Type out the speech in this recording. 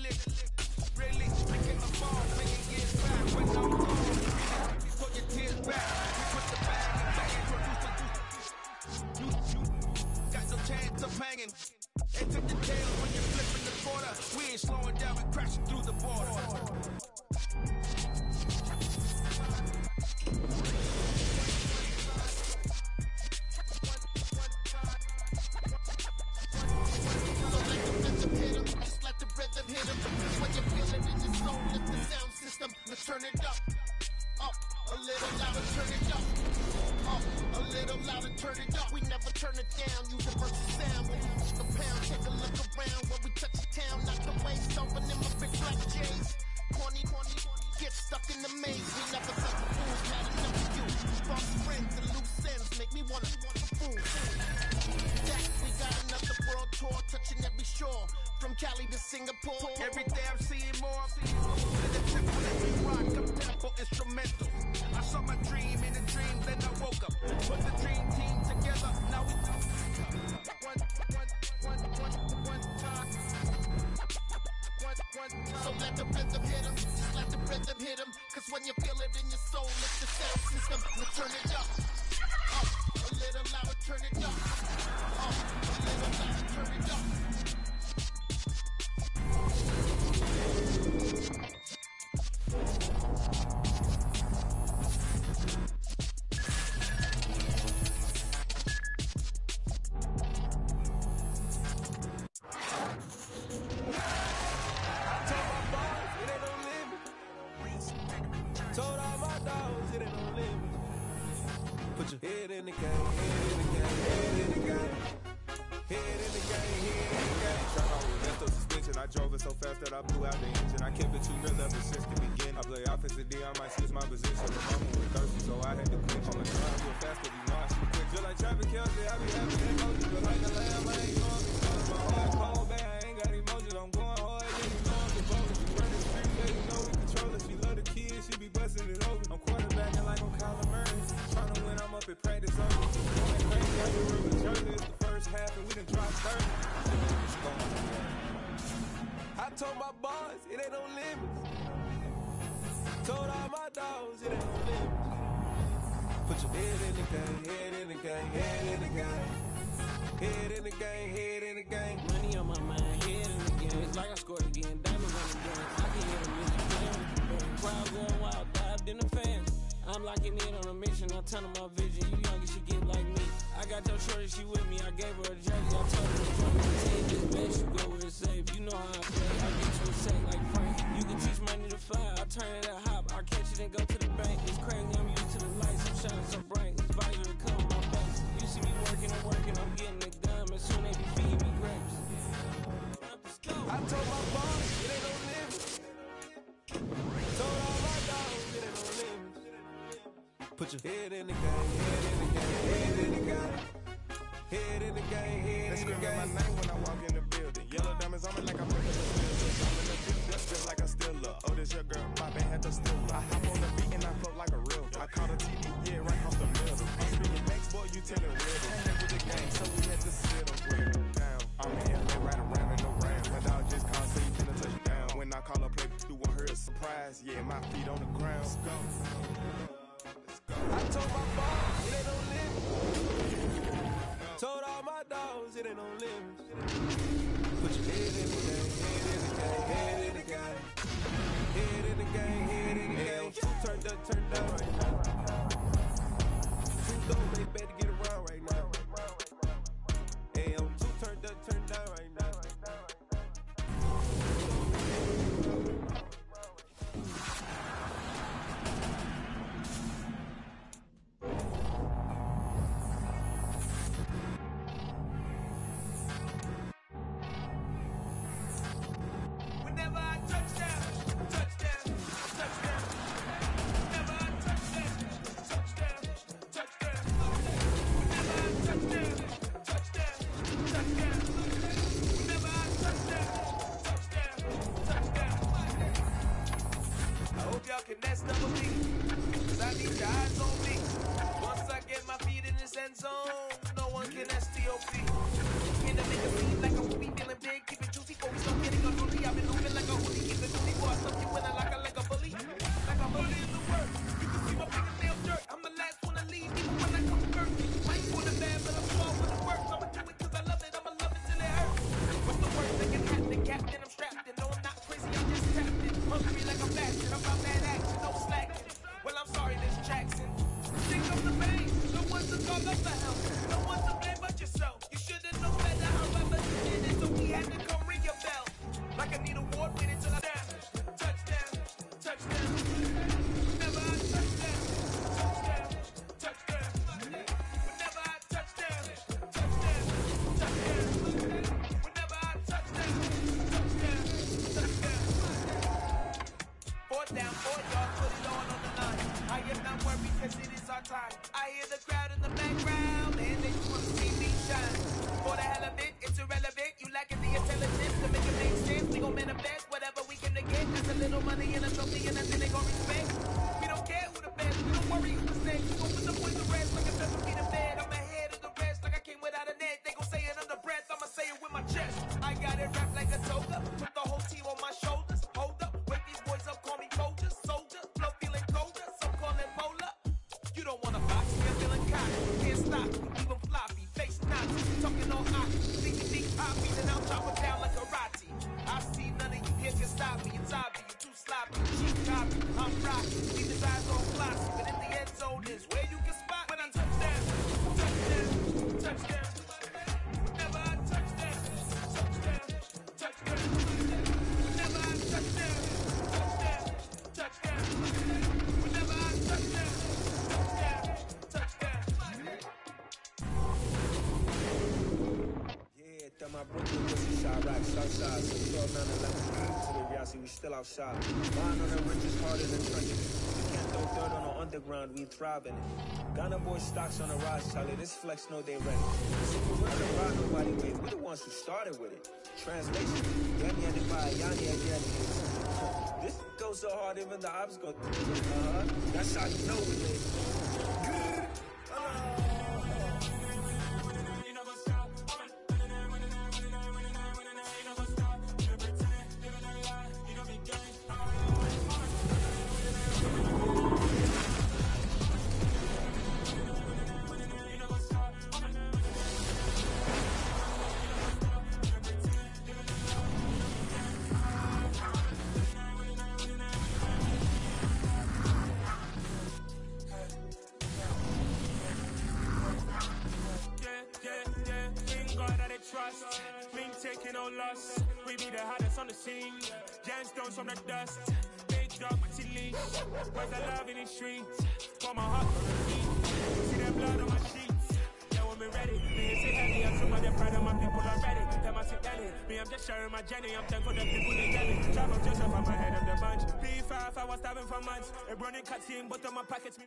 lick. Really, making a ball, making get back when I'm gone. Put your tears back. We put the bag in back and you got no chance of hanging. They took the tail when you're flipping the quarter. We ain't slowing down, we crashing through the border. Let the rhythm hit him. When you feel it in your soul, lift the sound system. Let's turn it up. Up, a little louder, turn it up. Up, a little louder, turn it up. We never turn it down. Universal sound. When we fuck a pound, take a look around. When we touch the town, knock the waves open in my big black J's. Corny, get stuck in the maze. We never suck the fools, had enough of you. Cross friends and loose ends make me wanna fool. We got another world tour, touching every shore. From Cali to Singapore. Every day I'm seeing more. In the temple, let me rock up tempo instrumental. I saw my dream in a dream, then I woke up. Put the dream team together, now we So let the rhythm hit him, just let the rhythm hit him. Cause when you feel it in your soul, lift the sound system. Let's turn it up. Up, a little louder, turn it up. Up, a little louder, turn it up. Told all my dogs it ain't no limit. Put your head in the game, head in the game, head in the game. Head in the game, head in the game. Truck always left up suspension. I drove it so fast that I blew out the engine. I kept it too real ever since the beginning. I play offensive D, I might switch my position. The mama was thirsty, so I had to quit. On the drive real fast, but you know I shoot quick. Just like traffic Kelsey, I be having emotions. But like a lamb, I ain't going to be my heart cold, man. I ain't got emotions. I'm going hard, yeah, you know I'm the bonus. You run the street, yeah, you know we control it. She love the kids, she be busting it over. I'm quarterbacking like I'm Kyler Murray. Trying to win, I'm up at practice early. Going crazy, I can remember Jersey. It's the first half, and we done dropped 30. I told my boys, it ain't no limits. Told all my dogs, it ain't no limits. Put your head in the game, head in the game, head in the game. Head in the game, head in the game. Money on my mind, head in the game. It's like I scored again, diamonds on the game. I can hear the music playing. Crowd going wild, dived in the fans. I'm locking in on a mission, I tell them my vision. You young, you should get like me. I got your shorty, she with me. I gave her a jersey, I told her to come and take this best. You go where it's safe, you know how I play. I get you a sack like Frank. You can teach money to fly, I turn it at hop. I catch it and go to the bank. It's crazy, I'm used to the lights, I'm shining so bright. It's visor to cover my face. You see me working and working, I'm getting it done. As soon as they be feeding me grapes. I told my boss, it ain't no limits. Told all my dogs, it ain't no limits. Put your head in the game, head in the game, head in the game. Head in the game, head in the game. They scream my name when I walk in the building. Yellow diamonds on me like I'm putting the still. I'm in the deep, just like I still love. Oh, this your girl, my band had to still love. I hop on the beat and I float like a real. I caught a TV, yeah, right off the middle. I'm speaking next, boy, you telling real. I had with the game, so we had to sit on real. Down, I'm in LA, right around in the round. My dog just called, say he finna touch down. When I call a play, you want her a surprise. Yeah, my feet on the ground. Let's go. I told my boss, it ain't no limits. Told all my dogs, it ain't no limits. Put your head in the game, head in the game, head in the game. Head in the game, head in the game. Turned up right now. Two doors, they better get around right now. Hey, I'm too turned down right now. Can that's number me, cause I need your eyes on me. Once I get my feet in this end zone, no one can STOP. In the nigga scene like a movie, feeling big, keep it juicy, always don't getting unruly. I've been moving like a hungry like a bastard. I'm about that action, no slacking. Well, I'm sorry, Miss Jackson. Think of the pain. No one's to call up for help. No one's to blame but yourself. You should've known better. However, you did it, so we had to come ring your bell. Like I need a award, waiting till I down. Touchdown, touchdown. Whenever I touchdown, touchdown, touchdown. Whenever I touchdown, touchdown, touchdown. Whenever I touchdown, touchdown, touchdown. Fourth down, 4 yards, put it on the line. I am not worried, cause it is our time. I hear the crowd in the background, and they just wanna see me shine. For the hell of it, it's irrelevant. You lacking the intelligence to make it make sense. We gon' manifest whatever we can to get. There's a little money and a trophy and nothing they gon' respect. We don't care who the best, we don't worry who the next. We gon' put the boys to rest like a feather feet in bed. I'm ahead of the rest like I came without a net. They gon' say it under breath, I'ma say it with my chest. I got it wrapped like a toga, put the whole team on my shoulders. Hold up, wake these boys up, call me soldier, soldier. Flow feeling colder, some call it polar. You don't wanna box, you're feeling cocky. Can't stop, even floppy, face Nazi. Talking all hockey, think copies, and I'll chop it down like karate. I see none of you here can stop me. It's obvious, you too sloppy, cheap copy. I'm rocky, keep his eyes on glossy. But in the end zone is where you can spot when I touchdown, touchdown, touchdown. Whenever I touchdown, touchdown, touchdown. Whenever I touchdown, touchdown, touchdown. Whenever I touchdown, touchdown, touchdown. Yeah, thought my Brooklyn was a shot rock, Southside. So 12, 9, 11, to the reality, we still outside. Mine on the ridges, harder than trenches. We can't throw dirt on the underground, we thrive in it. Ghana boy stocks on the rise, Charlie. This flex know they ready. See, we're not ride nobody with. We're the ones who started with it. Translation, Yanni and Yanni again. This goes so hard, even the ops go. That's how you know it is. Trust, been taking no loss. We be the hardest on the scene. Gemstones from the dust. Big dog, but leash. Where's the love in the streets? For my heart on the beat. See that blood on my sheets. Yeah, when we ready, me and say heavy. I'm somebody proud of my people already. Them I say Ellie. Me, I'm just sharing my journey. I'm thankful for the people they get me. Travel Joseph, I'm ahead of the bunch. P5, I was starving for months. A running cut team, but on my pockets.